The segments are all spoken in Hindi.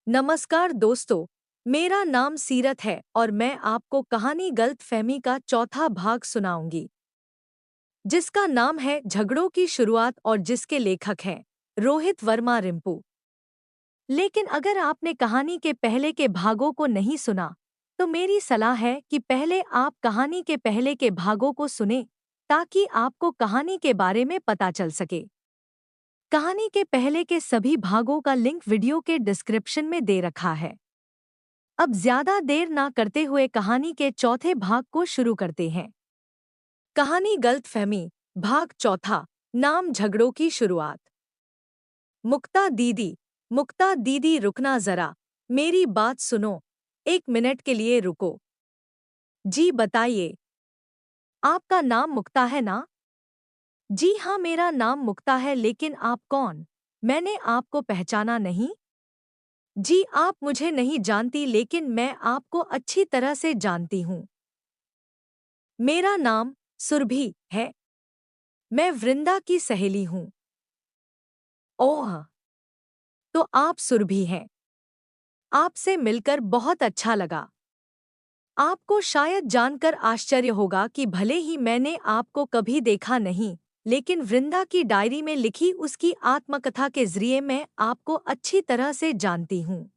नमस्कार दोस्तों, मेरा नाम सीरत है और मैं आपको कहानी गलतफहमी का चौथा भाग सुनाऊंगी, जिसका नाम है झगड़ों की शुरुआत और जिसके लेखक हैं रोहित वर्मा रिंपू। लेकिन अगर आपने कहानी के पहले के भागों को नहीं सुना, तो मेरी सलाह है कि पहले आप कहानी के पहले के भागों को सुनें, ताकि आपको कहानी के बारे में पता चल सके। कहानी के पहले के सभी भागों का लिंक वीडियो के डिस्क्रिप्शन में दे रखा है। अब ज्यादा देर ना करते हुए कहानी के चौथे भाग को शुरू करते हैं। कहानी गलतफहमी, भाग चौथा, नाम झगड़ों की शुरुआत। मुक्ता दीदी रुकना जरा, मेरी बात सुनो, 1 मिनट के लिए रुको। जी बताइए, आपका नाम मुक्ता है ना? जी हाँ, मेरा नाम मुक्ता है, लेकिन आप कौन? मैंने आपको पहचाना नहीं। जी आप मुझे नहीं जानती, लेकिन मैं आपको अच्छी तरह से जानती हूँ। मेरा नाम सुरभि है। मैं वृंदा की सहेली हूँ। ओह, तो आप सुरभि हैं। आपसे मिलकर बहुत अच्छा लगा। आपको शायद जानकर आश्चर्य होगा कि भले ही मैंने आपको कभी देखा नहीं, लेकिन वृंदा की डायरी में लिखी उसकी आत्मकथा के जरिए मैं आपको अच्छी तरह से जानती हूँ।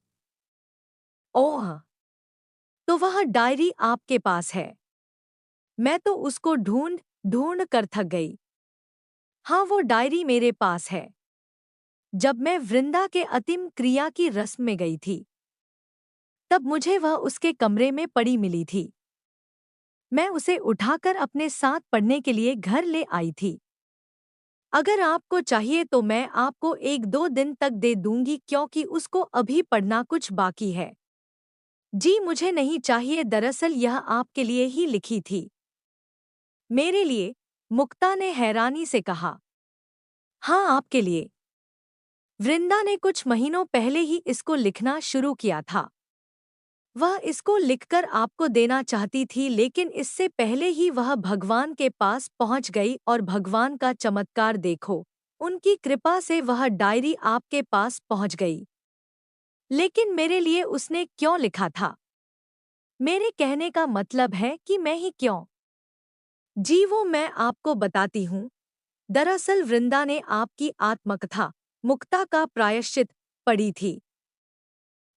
ओह, तो वह डायरी आपके पास है। मैं तो उसको ढूंढ ढूंढ कर थक गई। हाँ, वो डायरी मेरे पास है। जब मैं वृंदा के अंतिम क्रिया की रस्म में गई थी, तब मुझे वह उसके कमरे में पड़ी मिली थी। मैं उसे उठाकर अपने साथ पढ़ने के लिए घर ले आई थी। अगर आपको चाहिए तो मैं आपको 1-2 दिन तक दे दूंगी, क्योंकि उसको अभी पढ़ना कुछ बाकी है। जी मुझे नहीं चाहिए, दरअसल यह आपके लिए ही लिखी थी। मेरे लिए? मुक्ता ने हैरानी से कहा। हाँ, आपके लिए। वृंदा ने कुछ महीनों पहले ही इसको लिखना शुरू किया था। वह इसको लिखकर आपको देना चाहती थी, लेकिन इससे पहले ही वह भगवान के पास पहुंच गई, और भगवान का चमत्कार देखो, उनकी कृपा से वह डायरी आपके पास पहुंच गई। लेकिन मेरे लिए उसने क्यों लिखा था? मेरे कहने का मतलब है कि मैं ही क्यों? जी वो मैं आपको बताती हूँ। दरअसल वृंदा ने आपकी आत्मकथा मुक्ता का प्रायश्चित पढ़ी थी।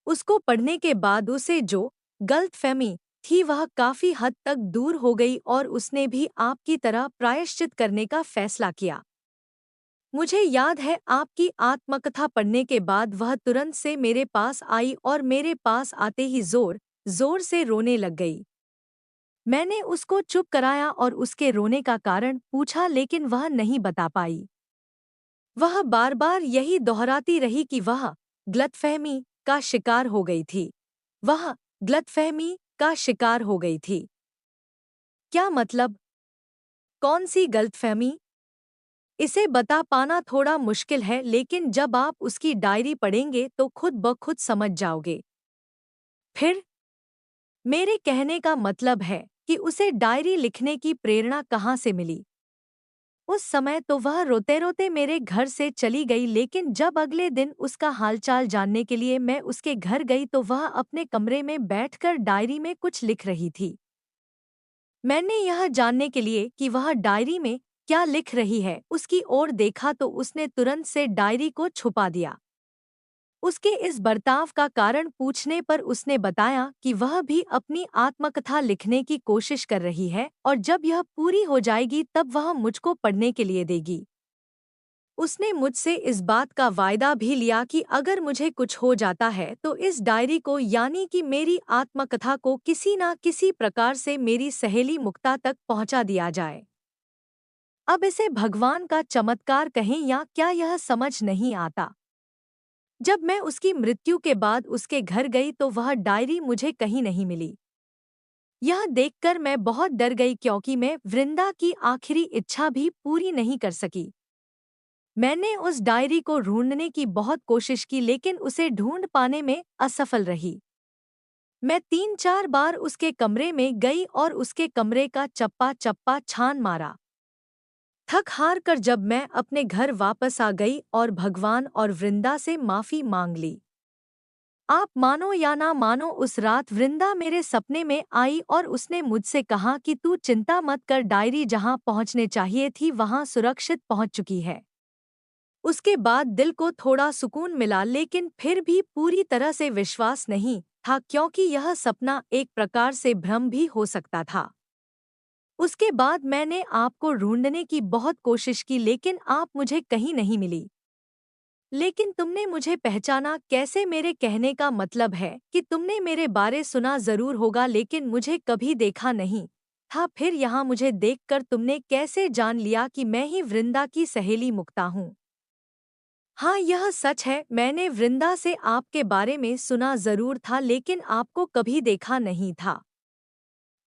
उसको पढ़ने के बाद उसे जो गलतफहमी थी वह काफी हद तक दूर हो गई, और उसने भी आपकी तरह प्रायश्चित करने का फैसला किया। मुझे याद है, आपकी आत्मकथा पढ़ने के बाद वह तुरंत से मेरे पास आई और मेरे पास आते ही जोर जोर से रोने लग गई। मैंने उसको चुप कराया और उसके रोने का कारण पूछा, लेकिन वह नहीं बता पाई। वह बार बार यही दोहराती रही कि वह गलतफहमी का शिकार हो गई थी। वह गलतफहमी का शिकार हो गई थी। क्या मतलब? कौन सी गलतफहमी? इसे बता पाना थोड़ा मुश्किल है, लेकिन जब आप उसकी डायरी पढ़ेंगे तो खुद ब खुद समझ जाओगे। फिर? मेरे कहने का मतलब है कि उसे डायरी लिखने की प्रेरणा कहाँ से मिली। उस समय तो वह रोते रोते मेरे घर से चली गई, लेकिन जब अगले दिन उसका हालचाल जानने के लिए मैं उसके घर गई तो वह अपने कमरे में बैठकर डायरी में कुछ लिख रही थी। मैंने यह जानने के लिए कि वह डायरी में क्या लिख रही है उसकी ओर देखा, तो उसने तुरंत से डायरी को छुपा दिया। उसके इस बर्ताव का कारण पूछने पर उसने बताया कि वह भी अपनी आत्मकथा लिखने की कोशिश कर रही है, और जब यह पूरी हो जाएगी तब वह मुझको पढ़ने के लिए देगी। उसने मुझसे इस बात का वायदा भी लिया कि अगर मुझे कुछ हो जाता है तो इस डायरी को, यानी कि मेरी आत्मकथा को, किसी न किसी प्रकार से मेरी सहेली मुक्ता तक पहुंचा दिया जाए। अब इसे भगवान का चमत्कार कहें या क्या, यह समझ नहीं आता। जब मैं उसकी मृत्यु के बाद उसके घर गई तो वह डायरी मुझे कहीं नहीं मिली। यह देखकर मैं बहुत डर गई, क्योंकि मैं वृंदा की आखिरी इच्छा भी पूरी नहीं कर सकी। मैंने उस डायरी को ढूंढने की बहुत कोशिश की, लेकिन उसे ढूंढ पाने में असफल रही। मैं 3-4 बार उसके कमरे में गई और उसके कमरे का चप्पा चप्पा छान मारा। थक हार कर जब मैं अपने घर वापस आ गई और भगवान और वृंदा से माफी मांग ली। आप मानो या ना मानो, उस रात वृंदा मेरे सपने में आई और उसने मुझसे कहा कि तू चिंता मत कर, डायरी जहां पहुंचने चाहिए थी वहां सुरक्षित पहुंच चुकी है। उसके बाद दिल को थोड़ा सुकून मिला, लेकिन फिर भी पूरी तरह से विश्वास नहीं था, क्योंकि यह सपना एक प्रकार से भ्रम भी हो सकता था। उसके बाद मैंने आपको ढूंढने की बहुत कोशिश की, लेकिन आप मुझे कहीं नहीं मिली। लेकिन तुमने मुझे पहचाना कैसे? मेरे कहने का मतलब है कि तुमने मेरे बारे सुना जरूर होगा, लेकिन मुझे कभी देखा नहीं था। फिर यहाँ मुझे देखकर तुमने कैसे जान लिया कि मैं ही वृंदा की सहेली मुक्ता हूँ? हाँ, यह सच है, मैंने वृंदा से आपके बारे में सुना जरूर था, लेकिन आपको कभी देखा नहीं था।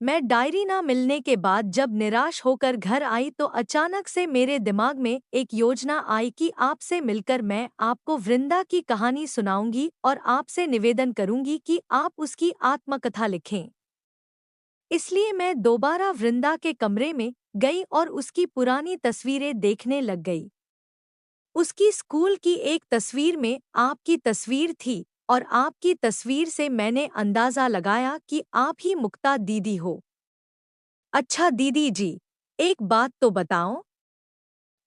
मैं डायरी ना मिलने के बाद जब निराश होकर घर आई तो अचानक से मेरे दिमाग में एक योजना आई कि आपसे मिलकर मैं आपको वृंदा की कहानी सुनाऊंगी और आपसे निवेदन करूंगी कि आप उसकी आत्मकथा लिखें। इसलिए मैं दोबारा वृंदा के कमरे में गई और उसकी पुरानी तस्वीरें देखने लग गई। उसकी स्कूल की एक तस्वीर में आपकी तस्वीर थी और आपकी तस्वीर से मैंने अंदाजा लगाया कि आप ही मुक्ता दीदी हो। अच्छा दीदी जी, एक बात तो बताओ।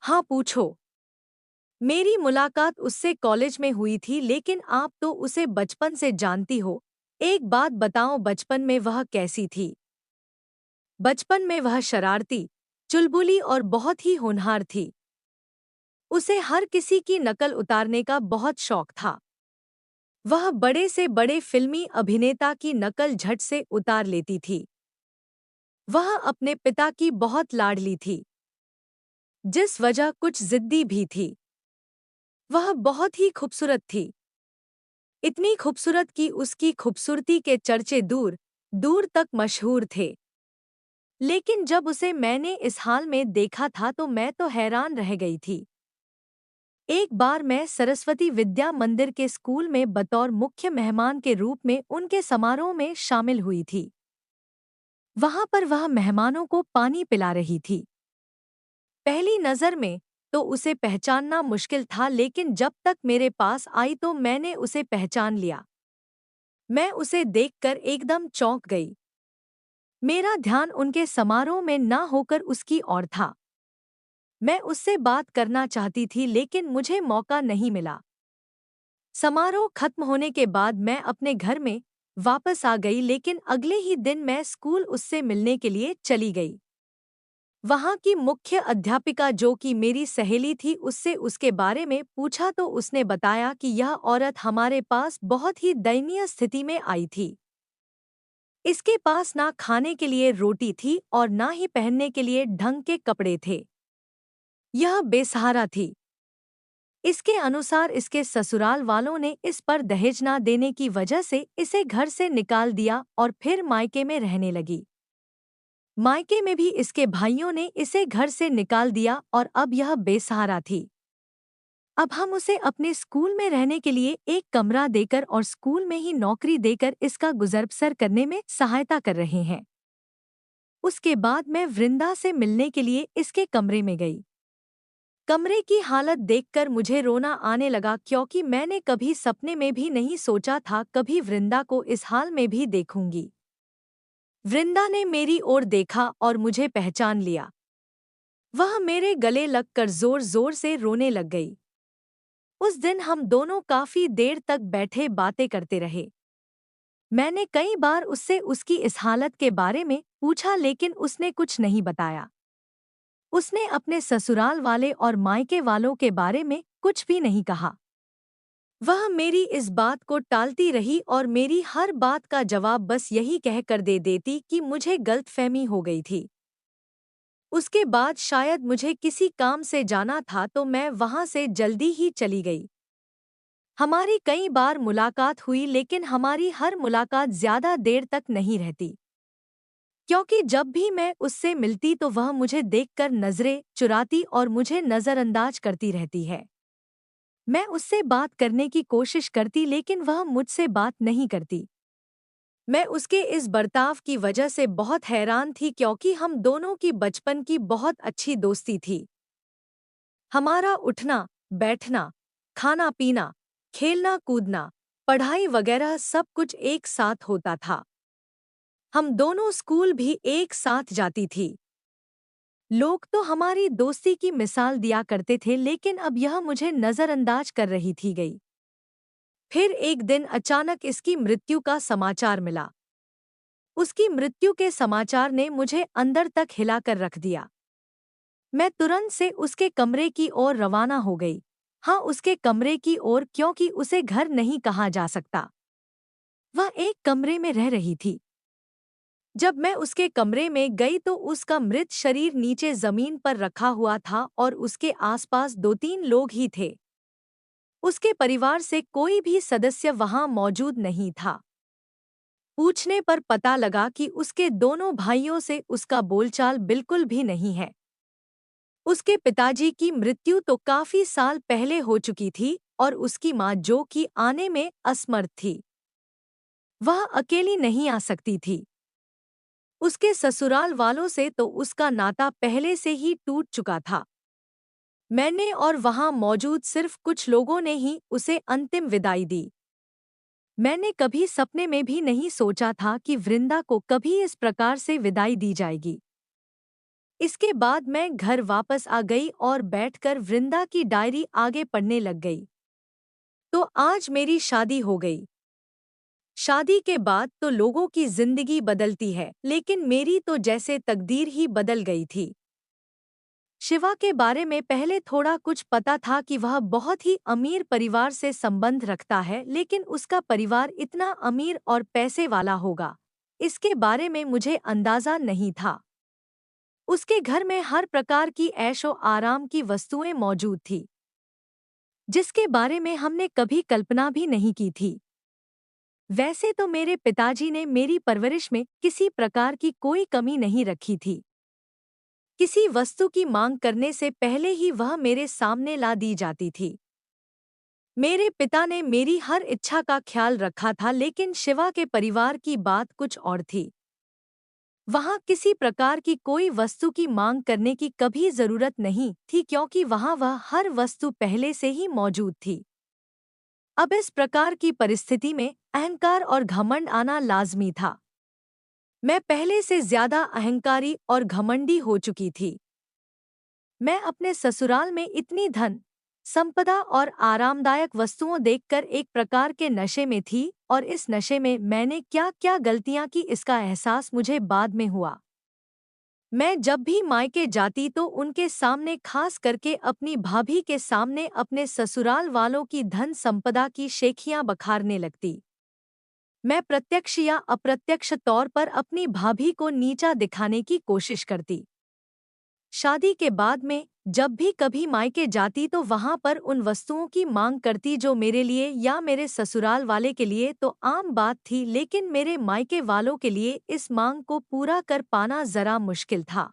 हाँ पूछो। मेरी मुलाकात उससे कॉलेज में हुई थी, लेकिन आप तो उसे बचपन से जानती हो। एक बात बताओ, बचपन में वह कैसी थी? बचपन में वह शरारती, चुलबुली और बहुत ही होनहार थी। उसे हर किसी की नकल उतारने का बहुत शौक था। वह बड़े से बड़े फिल्मी अभिनेता की नकल झट से उतार लेती थी। वह अपने पिता की बहुत लाडली थी, जिस वजह कुछ जिद्दी भी थी। वह बहुत ही खूबसूरत थी, इतनी खूबसूरत कि उसकी खूबसूरती के चर्चे दूर दूर तक मशहूर थे। लेकिन जब उसे मैंने इस हाल में देखा था तो मैं तो हैरान रह गई थी। एक बार मैं सरस्वती विद्या मंदिर के स्कूल में बतौर मुख्य मेहमान के रूप में उनके समारोह में शामिल हुई थी। वहां पर वह मेहमानों को पानी पिला रही थी। पहली नजर में तो उसे पहचानना मुश्किल था, लेकिन जब तक मेरे पास आई तो मैंने उसे पहचान लिया। मैं उसे देखकर एकदम चौंक गई। मेरा ध्यान उनके समारोह में ना होकर उसकी ओर था। मैं उससे बात करना चाहती थी, लेकिन मुझे मौका नहीं मिला। समारोह खत्म होने के बाद मैं अपने घर में वापस आ गई, लेकिन अगले ही दिन मैं स्कूल उससे मिलने के लिए चली गई। वहाँ की मुख्य अध्यापिका, जो कि मेरी सहेली थी, उससे उसके बारे में पूछा तो उसने बताया कि यह औरत हमारे पास बहुत ही दयनीय स्थिति में आई थी। इसके पास ना खाने के लिए रोटी थी और ना ही पहनने के लिए ढंग के कपड़े थे। यह बेसहारा थी। इसके अनुसार इसके ससुराल वालों ने इस पर दहेज ना देने की वजह से इसे घर से निकाल दिया और फिर मायके में रहने लगी। मायके में भी इसके भाइयों ने इसे घर से निकाल दिया और अब यह बेसहारा थी। अब हम उसे अपने स्कूल में रहने के लिए एक कमरा देकर और स्कूल में ही नौकरी देकर इसका गुजर-बसर करने में सहायता कर रहे हैं। उसके बाद मैं वृंदा से मिलने के लिए इसके कमरे में गई। कमरे की हालत देखकर मुझे रोना आने लगा, क्योंकि मैंने कभी सपने में भी नहीं सोचा था कभी वृंदा को इस हाल में भी देखूंगी। वृंदा ने मेरी ओर देखा और मुझे पहचान लिया। वह मेरे गले लगकर जोर जोर से रोने लग गई। उस दिन हम दोनों काफी देर तक बैठे बातें करते रहे। मैंने कई बार उससे उसकी इस हालत के बारे में पूछा, लेकिन उसने कुछ नहीं बताया। उसने अपने ससुराल वाले और मायके वालों के बारे में कुछ भी नहीं कहा। वह मेरी इस बात को टालती रही और मेरी हर बात का जवाब बस यही कह कर दे देती कि मुझे गलतफहमी हो गई थी। उसके बाद शायद मुझे किसी काम से जाना था तो मैं वहां से जल्दी ही चली गई। हमारी कई बार मुलाकात हुई, लेकिन हमारी हर मुलाकात ज्यादा देर तक नहीं रहती, क्योंकि जब भी मैं उससे मिलती तो वह मुझे देखकर नजरें चुराती और मुझे नजरअंदाज करती रहती है। मैं उससे बात करने की कोशिश करती, लेकिन वह मुझसे बात नहीं करती। मैं उसके इस बर्ताव की वजह से बहुत हैरान थी, क्योंकि हम दोनों की बचपन की बहुत अच्छी दोस्ती थी। हमारा उठना, बैठना, खाना पीना, खेलना कूदना पढ़ाई वगैरह सब कुछ एक साथ होता था। हम दोनों स्कूल भी एक साथ जाती थी। लोग तो हमारी दोस्ती की मिसाल दिया करते थे, लेकिन अब यह मुझे नजरअंदाज कर रही थी गई। फिर एक दिन अचानक इसकी मृत्यु का समाचार मिला। उसकी मृत्यु के समाचार ने मुझे अंदर तक हिलाकर रख दिया। मैं तुरंत से उसके कमरे की ओर रवाना हो गई। हाँ, उसके कमरे की ओर, क्योंकि उसे घर नहीं कहा जा सकता। वह एक कमरे में रह रही थी। जब मैं उसके कमरे में गई तो उसका मृत शरीर नीचे जमीन पर रखा हुआ था और उसके आसपास 2-3 लोग ही थे। उसके परिवार से कोई भी सदस्य वहां मौजूद नहीं था। पूछने पर पता लगा कि उसके दोनों भाइयों से उसका बोलचाल बिल्कुल भी नहीं है। उसके पिताजी की मृत्यु तो काफी साल पहले हो चुकी थी और उसकी माँ जो कि आने में असमर्थ थी। वह अकेली नहीं आ सकती थी। उसके ससुराल वालों से तो उसका नाता पहले से ही टूट चुका था। मैंने और वहां मौजूद सिर्फ कुछ लोगों ने ही उसे अंतिम विदाई दी। मैंने कभी सपने में भी नहीं सोचा था कि वृंदा को कभी इस प्रकार से विदाई दी जाएगी। इसके बाद मैं घर वापस आ गई और बैठकर वृंदा की डायरी आगे पढ़ने लग गई। तो आज मेरी शादी हो गई। शादी के बाद तो लोगों की जिंदगी बदलती है, लेकिन मेरी तो जैसे तकदीर ही बदल गई थी। शिवा के बारे में पहले थोड़ा कुछ पता था कि वह बहुत ही अमीर परिवार से संबंध रखता है, लेकिन उसका परिवार इतना अमीर और पैसे वाला होगा, इसके बारे में मुझे अंदाजा नहीं था। उसके घर में हर प्रकार की ऐशो आराम की वस्तुएं मौजूद थी, जिसके बारे में हमने कभी कल्पना भी नहीं की थी। वैसे तो मेरे पिताजी ने मेरी परवरिश में किसी प्रकार की कोई कमी नहीं रखी थी। किसी वस्तु की मांग करने से पहले ही वह मेरे सामने ला दी जाती थी। मेरे पिता ने मेरी हर इच्छा का ख्याल रखा था, लेकिन शिवा के परिवार की बात कुछ और थी। वहां किसी प्रकार की कोई वस्तु की मांग करने की कभी जरूरत नहीं थी, क्योंकि वहां वह हर वस्तु पहले से ही मौजूद थी। अब इस प्रकार की परिस्थिति में अहंकार और घमंड आना लाजमी था। मैं पहले से ज्यादा अहंकारी और घमंडी हो चुकी थी। मैं अपने ससुराल में इतनी धन, संपदा और आरामदायक वस्तुओं देखकर एक प्रकार के नशे में थी, और इस नशे में मैंने क्या क्या गलतियां की इसका एहसास मुझे बाद में हुआ। मैं जब भी मायके जाती तो उनके सामने, खास करके अपनी भाभी के सामने, अपने ससुराल वालों की धन संपदा की शेखियां बखारने लगती। मैं प्रत्यक्ष या अप्रत्यक्ष तौर पर अपनी भाभी को नीचा दिखाने की कोशिश करती। शादी के बाद में जब भी कभी मायके जाती तो वहां पर उन वस्तुओं की मांग करती जो मेरे लिए या मेरे ससुराल वाले के लिए तो आम बात थी, लेकिन मेरे मायके वालों के लिए इस मांग को पूरा कर पाना जरा मुश्किल था।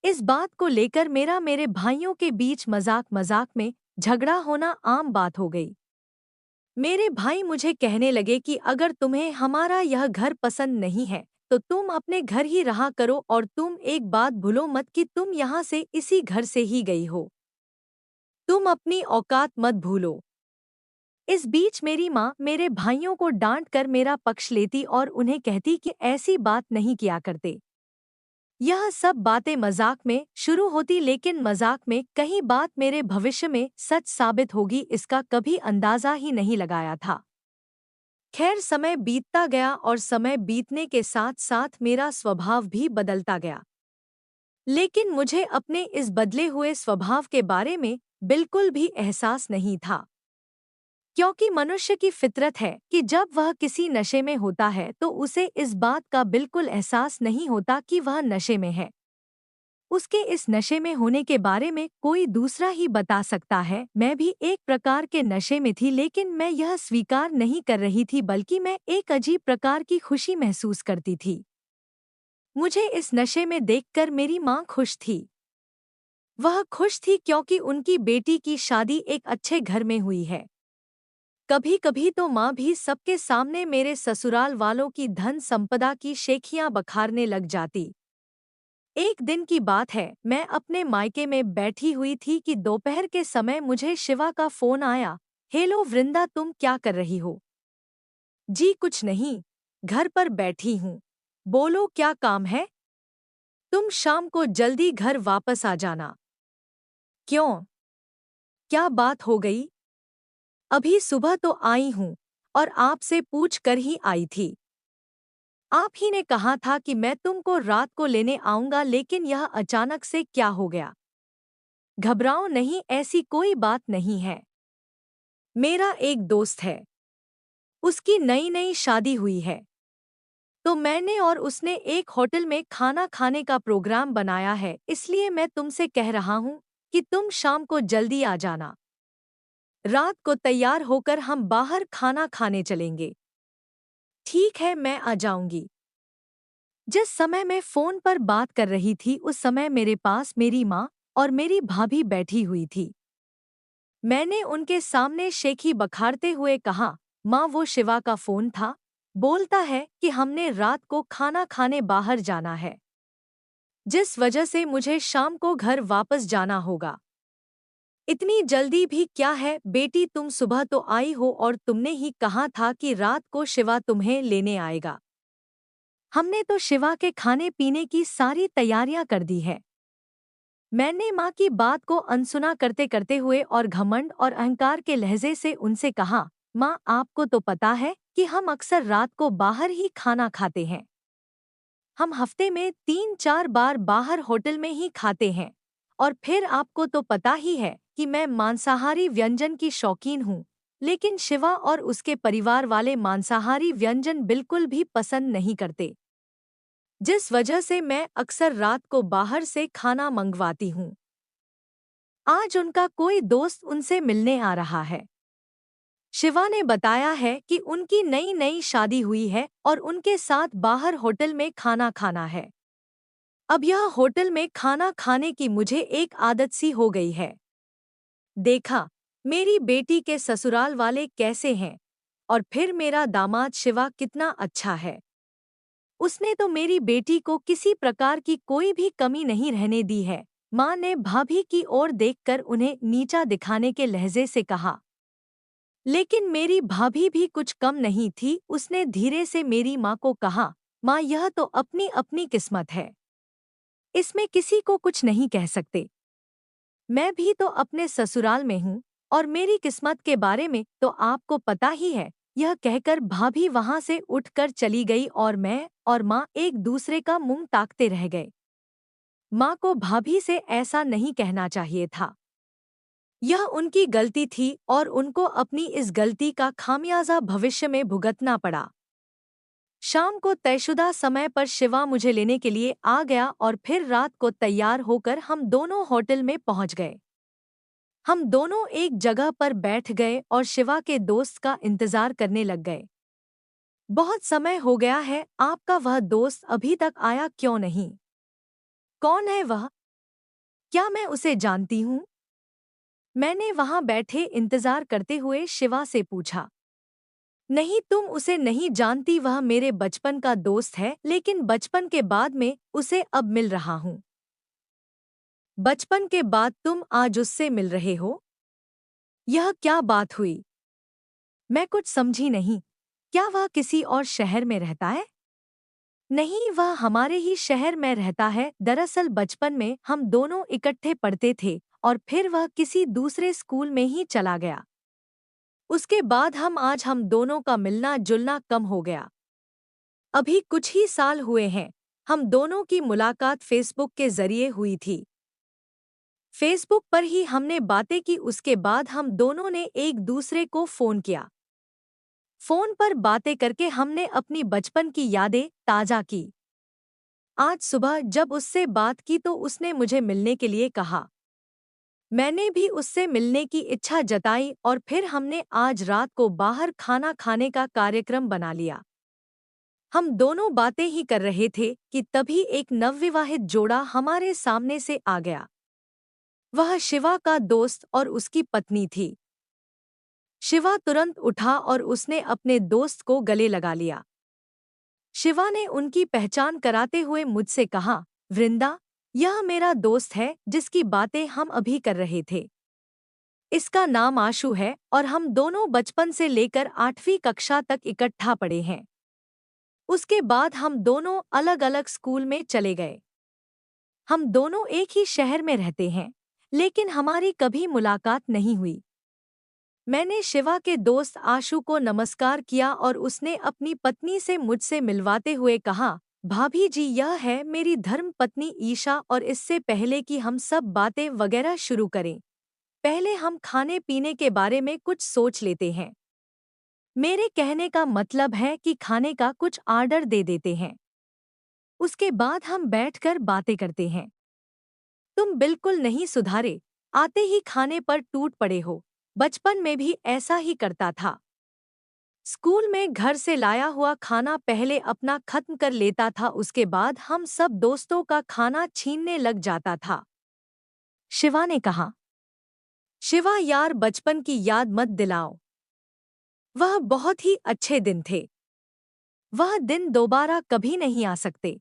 इस बात को लेकर मेरा मेरे भाइयों के बीच मजाक मजाक में झगड़ा होना आम बात हो गई। मेरे भाई मुझे कहने लगे कि अगर तुम्हें हमारा यह घर पसंद नहीं है तो तुम अपने घर ही रहा करो, और तुम एक बात भूलो मत कि तुम यहाँ से इसी घर से ही गई हो। तुम अपनी औकात मत भूलो। इस बीच मेरी माँ मेरे भाइयों को डांट कर मेरा पक्ष लेती और उन्हें कहती कि ऐसी बात नहीं किया करते। यह सब बातें मजाक में शुरू होती, लेकिन मजाक में कहीं बात मेरे भविष्य में सच साबित होगी इसका कभी अंदाजा ही नहीं लगाया था। खैर, समय बीतता गया और समय बीतने के साथ साथ मेरा स्वभाव भी बदलता गया। लेकिन मुझे अपने इस बदले हुए स्वभाव के बारे में बिल्कुल भी एहसास नहीं था, क्योंकि मनुष्य की फितरत है कि जब वह किसी नशे में होता है तो उसे इस बात का बिल्कुल एहसास नहीं होता कि वह नशे में है। उसके इस नशे में होने के बारे में कोई दूसरा ही बता सकता है। मैं भी एक प्रकार के नशे में थी, लेकिन मैं यह स्वीकार नहीं कर रही थी, बल्कि मैं एक अजीब प्रकार की खुशी महसूस करती थी। मुझे इस नशे में देखकर मेरी माँ खुश थी। वह खुश थी क्योंकि उनकी बेटी की शादी एक अच्छे घर में हुई है। कभी कभी तो माँ भी सबके सामने मेरे ससुराल वालों की धन संपदा की शेखियां बखारने लग जाती। एक दिन की बात है, मैं अपने मायके में बैठी हुई थी कि दोपहर के समय मुझे शिवा का फोन आया हेलो वृंदा, तुम क्या कर रही हो? जी कुछ नहीं, घर पर बैठी हूँ। बोलो क्या काम है? तुम शाम को जल्दी घर वापस आ जाना। क्यों? क्या बात हो गई? अभी सुबह तो आई हूँ और आपसे पूछ कर ही आई थी। आप ही ने कहा था कि मैं तुमको रात को लेने आऊंगा, लेकिन यह अचानक से क्या हो गया? घबराओ नहीं, ऐसी कोई बात नहीं है। मेरा एक दोस्त है, उसकी नई नई शादी हुई है, तो मैंने और उसने एक होटल में खाना खाने का प्रोग्राम बनाया है, इसलिए मैं तुमसे कह रहा हूँ कि तुम शाम को जल्दी आ जाना। रात को तैयार होकर हम बाहर खाना खाने चलेंगे। ठीक है, मैं आ जाऊंगी। जिस समय मैं फोन पर बात कर रही थी उस समय मेरे पास मेरी माँ और मेरी भाभी बैठी हुई थी। मैंने उनके सामने शेखी बखारते हुए कहा, माँ वो शिवा का फोन था, बोलता है कि हमने रात को खाना खाने बाहर जाना है, जिस वजह से मुझे शाम को घर वापस जाना होगा। इतनी जल्दी भी क्या है बेटी, तुम सुबह तो आई हो और तुमने ही कहा था कि रात को शिवा तुम्हें लेने आएगा। हमने तो शिवा के खाने पीने की सारी तैयारियां कर दी है। मैंने माँ की बात को अनसुना करते करते हुए और घमंड और अहंकार के लहजे से उनसे कहा, माँ आपको तो पता है कि हम अक्सर रात को बाहर ही खाना खाते हैं। हम हफ्ते में 3-4 बार बाहर होटल में ही खाते हैं। और फिर आपको तो पता ही है कि मैं मांसाहारी व्यंजन की शौकीन हूँ, लेकिन शिवा और उसके परिवार वाले मांसाहारी व्यंजन बिल्कुल भी पसंद नहीं करते, जिस वजह से मैं अक्सर रात को बाहर से खाना मंगवाती हूँ। आज उनका कोई दोस्त उनसे मिलने आ रहा है। शिवा ने बताया है कि उनकी नई नई शादी हुई है और उनके साथ बाहर होटल में खाना खाना है। अब यह होटल में खाना खाने की मुझे एक आदत सी हो गई है। देखा मेरी बेटी के ससुराल वाले कैसे हैं, और फिर मेरा दामाद शिवा कितना अच्छा है। उसने तो मेरी बेटी को किसी प्रकार की कोई भी कमी नहीं रहने दी है। माँ ने भाभी की ओर देखकर उन्हें नीचा दिखाने के लहजे से कहा। लेकिन मेरी भाभी भी कुछ कम नहीं थी, उसने धीरे से मेरी माँ को कहा, माँ यह तो अपनी अपनी किस्मत है, इसमें किसी को कुछ नहीं कह सकते। मैं भी तो अपने ससुराल में हूँ और मेरी किस्मत के बारे में तो आपको पता ही है। यह कहकर भाभी वहां से उठकर चली गई और मैं और माँ एक दूसरे का मुंह ताकते रह गए। माँ को भाभी से ऐसा नहीं कहना चाहिए था। यह उनकी गलती थी और उनको अपनी इस गलती का खामियाजा भविष्य में भुगतना पड़ा। शाम को तयशुदा समय पर शिवा मुझे लेने के लिए आ गया और फिर रात को तैयार होकर हम दोनों होटल में पहुंच गए। हम दोनों एक जगह पर बैठ गए और शिवा के दोस्त का इंतजार करने लग गए। बहुत समय हो गया है, आपका वह दोस्त अभी तक आया क्यों नहीं? कौन है वह? क्या मैं उसे जानती हूँ? मैंने वहां बैठे इंतजार करते हुए शिवा से पूछा। नहीं, तुम उसे नहीं जानती, वह मेरे बचपन का दोस्त है, लेकिन बचपन के बाद में उसे अब मिल रहा हूँ। बचपन के बाद तुम आज उससे मिल रहे हो? यह क्या बात हुई? मैं कुछ समझी नहीं। क्या वह किसी और शहर में रहता है? नहीं, वह हमारे ही शहर में रहता है। दरअसल बचपन में हम दोनों इकट्ठे पढ़ते थे और फिर वह किसी दूसरे स्कूल में ही चला गया। उसके बाद हम दोनों का मिलना जुलना कम हो गया। अभी कुछ ही साल हुए हैं, हम दोनों की मुलाकात फेसबुक के जरिए हुई थी। फेसबुक पर ही हमने बातें की, उसके बाद हम दोनों ने एक दूसरे को फोन किया। फोन पर बातें करके हमने अपनी बचपन की यादें ताज़ा की। आज सुबह जब उससे बात की तो उसने मुझे मिलने के लिए कहा। मैंने भी उससे मिलने की इच्छा जताई और फिर हमने आज रात को बाहर खाना खाने का कार्यक्रम बना लिया। हम दोनों बातें ही कर रहे थे कि तभी एक नवविवाहित जोड़ा हमारे सामने से आ गया। वह शिवा का दोस्त और उसकी पत्नी थी। शिवा तुरंत उठा और उसने अपने दोस्त को गले लगा लिया। शिवा ने उनकी पहचान कराते हुए मुझसे कहा, वृंदा, यह मेरा दोस्त है जिसकी बातें हम अभी कर रहे थे। इसका नाम आशु है और हम दोनों बचपन से लेकर 8वीं कक्षा तक इकट्ठा पढ़े हैं। उसके बाद हम दोनों अलग अलग स्कूल में चले गए। हम दोनों एक ही शहर में रहते हैं, लेकिन हमारी कभी मुलाकात नहीं हुई। मैंने शिवा के दोस्त आशु को नमस्कार किया और उसने अपनी पत्नी से मुझसे मिलवाते हुए कहा, भाभी जी, यह है मेरी धर्म पत्नी ईशा। और इससे पहले कि हम सब बातें वगैरह शुरू करें, पहले हम खाने पीने के बारे में कुछ सोच लेते हैं। मेरे कहने का मतलब है कि खाने का कुछ ऑर्डर दे देते हैं। उसके बाद हम बैठकर बातें करते हैं। तुम बिल्कुल नहीं सुधारे, आते ही खाने पर टूट पड़े हो। बचपन में भी ऐसा ही करता था। स्कूल में घर से लाया हुआ खाना पहले अपना खत्म कर लेता था, उसके बाद हम सब दोस्तों का खाना छीनने लग जाता था। शिवा ने कहा। शिवा यार, बचपन की याद मत दिलाओ। वह बहुत ही अच्छे दिन थे। वह दिन दोबारा कभी नहीं आ सकते।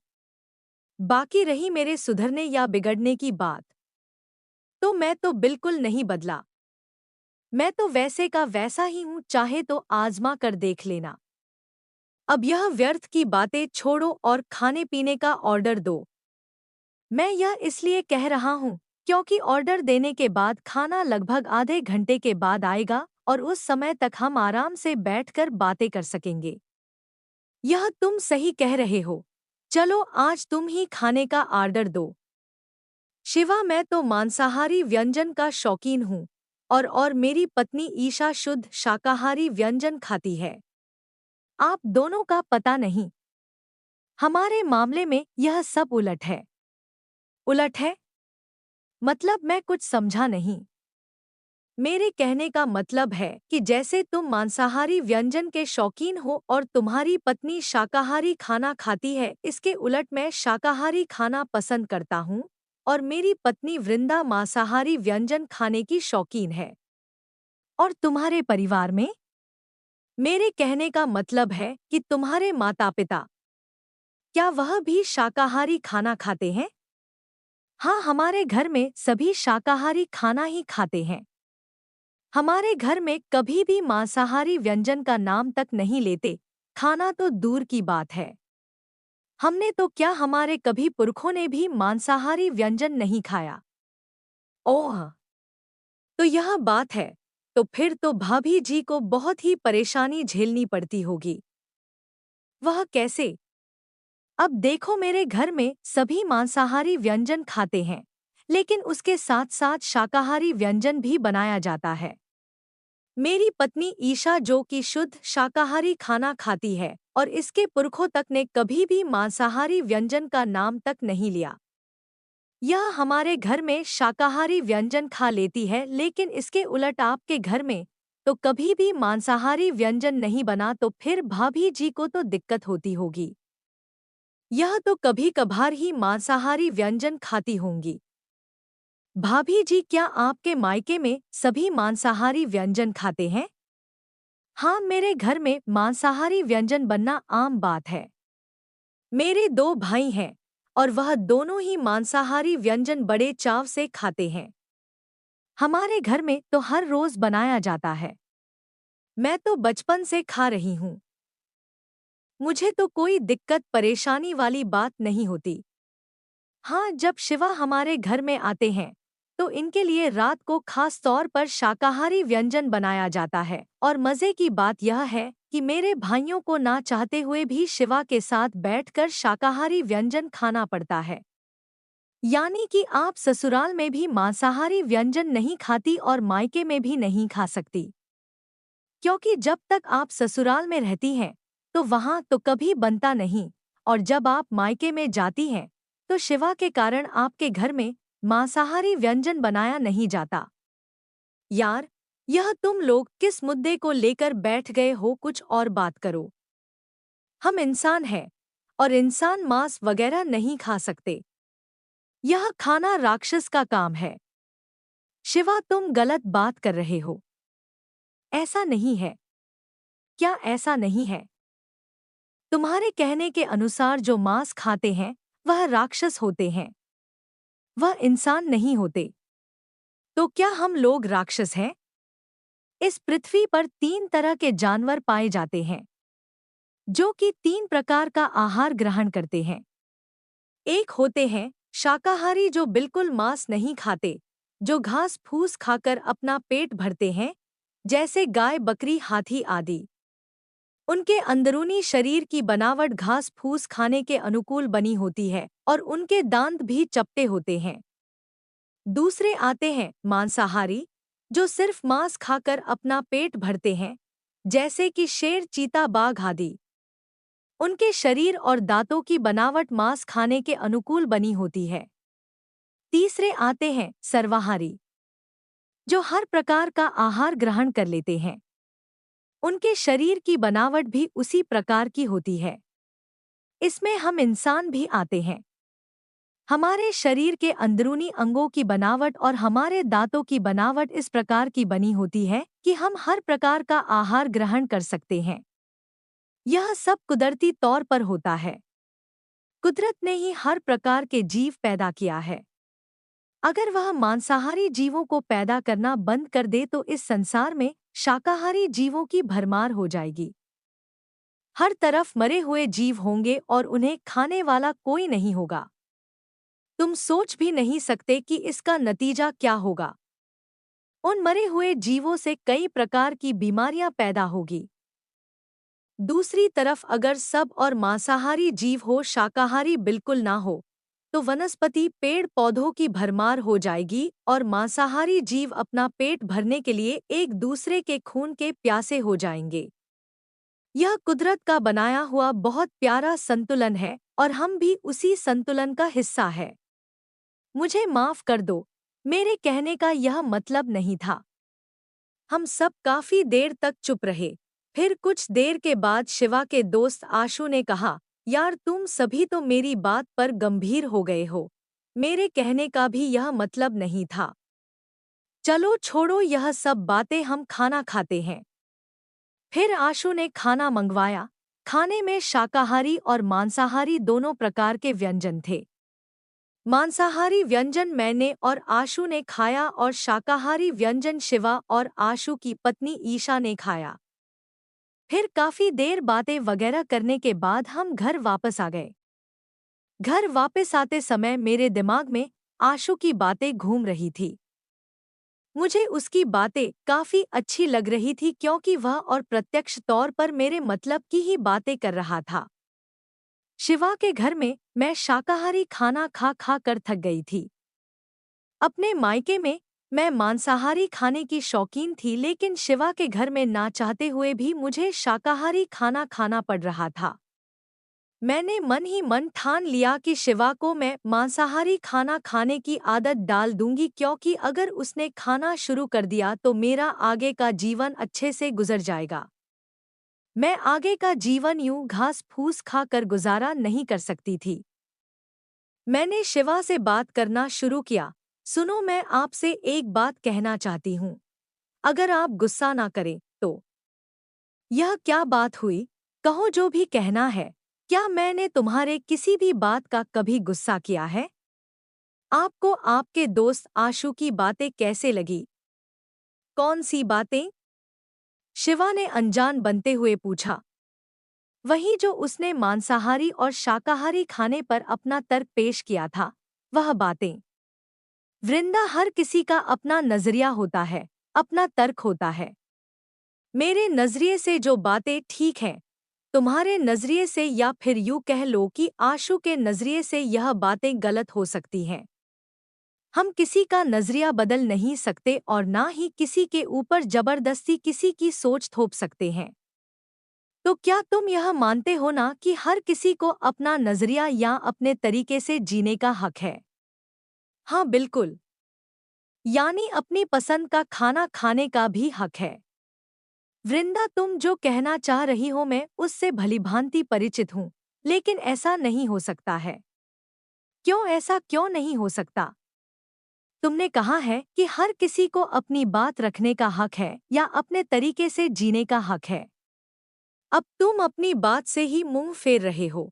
बाकी रही मेरे सुधरने या बिगड़ने की बात, तो मैं तो बिल्कुल नहीं बदला। मैं तो वैसे का वैसा ही हूँ, चाहे तो आजमा कर देख लेना। अब यह व्यर्थ की बातें छोड़ो और खाने पीने का ऑर्डर दो। मैं यह इसलिए कह रहा हूँ क्योंकि ऑर्डर देने के बाद खाना लगभग आधे घंटे के बाद आएगा और उस समय तक हम आराम से बैठकर बातें कर सकेंगे। यह तुम सही कह रहे हो। चलो आज तुम ही खाने का ऑर्डर दो। शिवा, मैं तो मांसाहारी व्यंजन का शौकीन हूँ और मेरी पत्नी ईशा शुद्ध शाकाहारी व्यंजन खाती है। आप दोनों का पता नहीं। हमारे मामले में यह सब उलट है। उलट है? मतलब मैं कुछ समझा नहीं। मेरे कहने का मतलब है कि जैसे तुम मांसाहारी व्यंजन के शौकीन हो और तुम्हारी पत्नी शाकाहारी खाना खाती है, इसके उलट मैं शाकाहारी खाना पसंद करता हूँ और मेरी पत्नी वृंदा मांसाहारी व्यंजन खाने की शौकीन है। और तुम्हारे परिवार में? मेरे कहने का मतलब है कि तुम्हारे माता पिता, क्या वह भी शाकाहारी खाना खाते हैं? हाँ, हमारे घर में सभी शाकाहारी खाना ही खाते हैं। हमारे घर में कभी भी मांसाहारी व्यंजन का नाम तक नहीं लेते, खाना तो दूर की बात है। हमने तो क्या, हमारे कभी पुरखों ने भी मांसाहारी व्यंजन नहीं खाया। ओह, तो यह बात है। तो फिर तो भाभी जी को बहुत ही परेशानी झेलनी पड़ती होगी। वह कैसे? अब देखो, मेरे घर में सभी मांसाहारी व्यंजन खाते हैं, लेकिन उसके साथ साथ शाकाहारी व्यंजन भी बनाया जाता है। मेरी पत्नी ईशा जो कि शुद्ध शाकाहारी खाना खाती है और इसके पुरखों तक ने कभी भी मांसाहारी व्यंजन का नाम तक नहीं लिया। यह हमारे घर में शाकाहारी व्यंजन खा लेती है, लेकिन इसके उलट आपके घर में तो कभी भी मांसाहारी व्यंजन नहीं बना, तो फिर भाभी जी को तो दिक्कत होती होगी। यह तो कभी कभार ही मांसाहारी व्यंजन खाती होंगी। भाभी जी, क्या आपके मायके में सभी मांसाहारी व्यंजन खाते हैं? हाँ, मेरे घर में मांसाहारी व्यंजन बनना आम बात है। मेरे 2 भाई हैं और वह दोनों ही मांसाहारी व्यंजन बड़े चाव से खाते हैं। हमारे घर में तो हर रोज बनाया जाता है। मैं तो बचपन से खा रही हूँ। मुझे तो कोई दिक्कत परेशानी वाली बात नहीं होती। हाँ, जब शिवा हमारे घर में आते हैं तो इनके लिए रात को खास तौर पर शाकाहारी व्यंजन बनाया जाता है। और मज़े की बात यह है कि मेरे भाइयों को ना चाहते हुए भी शिवा के साथ बैठकर शाकाहारी व्यंजन खाना पड़ता है। यानी कि आप ससुराल में भी मांसाहारी व्यंजन नहीं खाती और मायके में भी नहीं खा सकती, क्योंकि जब तक आप ससुराल में रहती हैं तो वहाँ तो कभी बनता नहीं, और जब आप मायके में जाती हैं तो शिवा के कारण आपके घर में मांसाहारी व्यंजन बनाया नहीं जाता। यार, यह तुम लोग किस मुद्दे को लेकर बैठ गए हो? कुछ और बात करो। हम इंसान हैं और इंसान मांस वगैरह नहीं खा सकते। यह खाना राक्षस का काम है। शिवा, तुम गलत बात कर रहे हो। ऐसा नहीं है। क्या ऐसा नहीं है? तुम्हारे कहने के अनुसार जो मांस खाते हैं वह राक्षस होते हैं, वह इंसान नहीं होते। तो क्या हम लोग राक्षस हैं? इस पृथ्वी पर 3 तरह के जानवर पाए जाते हैं, जो कि 3 प्रकार का आहार ग्रहण करते हैं। एक होते हैं शाकाहारी, जो बिल्कुल मांस नहीं खाते, जो घास फूस खाकर अपना पेट भरते हैं, जैसे गाय, बकरी, हाथी आदि। उनके अंदरूनी शरीर की बनावट घास फूस खाने के अनुकूल बनी होती है और उनके दांत भी चपटे होते हैं। दूसरे आते हैं मांसाहारी, जो सिर्फ मांस खाकर अपना पेट भरते हैं, जैसे कि शेर, चीता, बाघ आदि। उनके शरीर और दांतों की बनावट मांस खाने के अनुकूल बनी होती है। तीसरे आते हैं सर्वाहारी, जो हर प्रकार का आहार ग्रहण कर लेते हैं। उनके शरीर की बनावट भी उसी प्रकार की होती है। इसमें हम इंसान भी आते हैं। हमारे शरीर के अंदरूनी अंगों की बनावट और हमारे दांतों की बनावट इस प्रकार की बनी होती है कि हम हर प्रकार का आहार ग्रहण कर सकते हैं। यह सब कुदरती तौर पर होता है। कुदरत ने ही हर प्रकार के जीव पैदा किया है। अगर वह मांसाहारी जीवों को पैदा करना बंद कर दे तो इस संसार में शाकाहारी जीवों की भरमार हो जाएगी। हर तरफ मरे हुए जीव होंगे और उन्हें खाने वाला कोई नहीं होगा। तुम सोच भी नहीं सकते कि इसका नतीजा क्या होगा। उन मरे हुए जीवों से कई प्रकार की बीमारियां पैदा होगी। दूसरी तरफ अगर सब और मांसाहारी जीव हो, शाकाहारी बिल्कुल ना हो, तो वनस्पति, पेड़ पौधों की भरमार हो जाएगी और मांसाहारी जीव अपना पेट भरने के लिए एक दूसरे के खून के प्यासे हो जाएंगे। यह कुदरत का बनाया हुआ बहुत प्यारा संतुलन है और हम भी उसी संतुलन का हिस्सा है। मुझे माफ कर दो, मेरे कहने का यह मतलब नहीं था। हम सब काफी देर तक चुप रहे। फिर कुछ देर के बाद शिवा के दोस्त आशु ने कहा, यार तुम सभी तो मेरी बात पर गंभीर हो गए हो। मेरे कहने का भी यह मतलब नहीं था। चलो छोड़ो यह सब बातें, हम खाना खाते हैं। फिर आशु ने खाना मंगवाया। खाने में शाकाहारी और मांसाहारी दोनों प्रकार के व्यंजन थे। मांसाहारी व्यंजन मैंने और आशु ने खाया और शाकाहारी व्यंजन शिवा और आशु की पत्नी ईशा ने खाया। फिर काफी देर बातें वगैरह करने के बाद हम घर वापस आ गए। घर वापस आते समय मेरे दिमाग में आशु की बातें घूम रही थी। मुझे उसकी बातें काफी अच्छी लग रही थी क्योंकि वह और प्रत्यक्ष तौर पर मेरे मतलब की ही बातें कर रहा था। शिवा के घर में मैं शाकाहारी खाना खा खा कर थक गई थी। अपने मायके में मैं मांसाहारी खाने की शौकीन थी, लेकिन शिवा के घर में ना चाहते हुए भी मुझे शाकाहारी खाना खाना पड़ रहा था। मैंने मन ही मन ठान लिया कि शिवा को मैं मांसाहारी खाना खाने की आदत डाल दूंगी, क्योंकि अगर उसने खाना शुरू कर दिया तो मेरा आगे का जीवन अच्छे से गुजर जाएगा। मैं आगे का जीवन यूं घास फूस खा कर गुजारा नहीं कर सकती थी। मैंने शिवा से बात करना शुरू किया। सुनो, मैं आपसे एक बात कहना चाहती हूँ, अगर आप गुस्सा ना करें तो। यह क्या बात हुई? कहो जो भी कहना है। क्या मैंने तुम्हारे किसी भी बात का कभी गुस्सा किया है? आपको आपके दोस्त आशु की बातें कैसे लगी? कौन सी बातें? शिवा ने अनजान बनते हुए पूछा। वही जो उसने मांसाहारी और शाकाहारी खाने पर अपना तर्क पेश किया था, वह बातें। वृंदा, हर किसी का अपना नजरिया होता है, अपना तर्क होता है। मेरे नजरिए से जो बातें ठीक हैं, तुम्हारे नजरिए से या फिर यूं कह लो कि आशु के नजरिए से यह बातें गलत हो सकती हैं। हम किसी का नजरिया बदल नहीं सकते और ना ही किसी के ऊपर जबरदस्ती किसी की सोच थोप सकते हैं। तो क्या तुम यह मानते हो ना कि हर किसी को अपना नजरिया या अपने तरीके से जीने का हक है? हाँ बिल्कुल। यानी अपनी पसंद का खाना खाने का भी हक है। वृंदा, तुम जो कहना चाह रही हो मैं उससे भलीभांति परिचित हूँ, लेकिन ऐसा नहीं हो सकता है। क्यों ऐसा क्यों नहीं हो सकता? तुमने कहा है कि हर किसी को अपनी बात रखने का हक है या अपने तरीके से जीने का हक है। अब तुम अपनी बात से ही मुंह फेर रहे हो।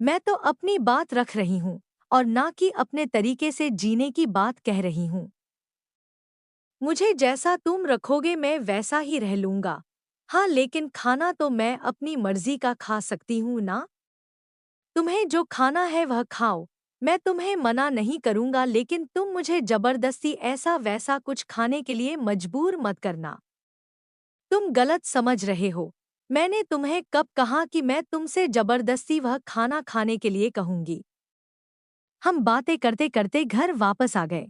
मैं तो अपनी बात रख रही हूँ और ना कि अपने तरीके से जीने की बात कह रही हूँ। मुझे जैसा तुम रखोगे मैं वैसा ही रह लूंगा। हाँ, लेकिन खाना तो मैं अपनी मर्जी का खा सकती हूँ ना। तुम्हें जो खाना है वह खाओ। मैं तुम्हें मना नहीं करूंगा, लेकिन तुम मुझे जबरदस्ती ऐसा वैसा कुछ खाने के लिए मजबूर मत करना। तुम गलत समझ रहे हो। मैंने तुम्हें कब कहा कि मैं तुमसे जबरदस्ती वह खाना खाने के लिए कहूंगी। हम बातें करते करते घर वापस आ गए।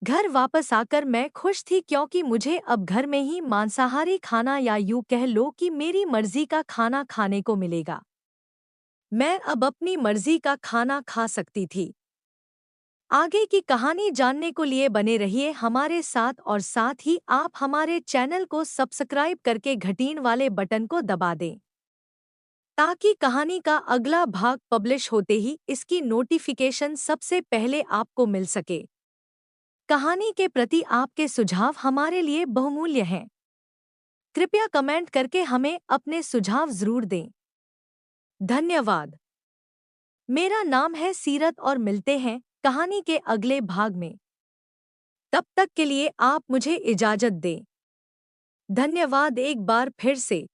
घर वापस आकर मैं खुश थी, क्योंकि मुझे अब घर में ही मांसाहारी खाना, या यूं कह लो कि मेरी मर्जी का खाना खाने को मिलेगा। मैं अब अपनी मर्जी का खाना खा सकती थी। आगे की कहानी जानने को लिए बने रहिए हमारे साथ, और साथ ही आप हमारे चैनल को सब्सक्राइब करके घंटीन वाले बटन को दबा दें, ताकि कहानी का अगला भाग पब्लिश होते ही इसकी नोटिफिकेशन सबसे पहले आपको मिल सके। कहानी के प्रति आपके सुझाव हमारे लिए बहुमूल्य हैं। कृपया कमेंट करके हमें अपने सुझाव जरूर दें। धन्यवाद। मेरा नाम है सीरत, और मिलते हैं कहानी के अगले भाग में। तब तक के लिए आप मुझे इजाजत दें। धन्यवाद एक बार फिर से।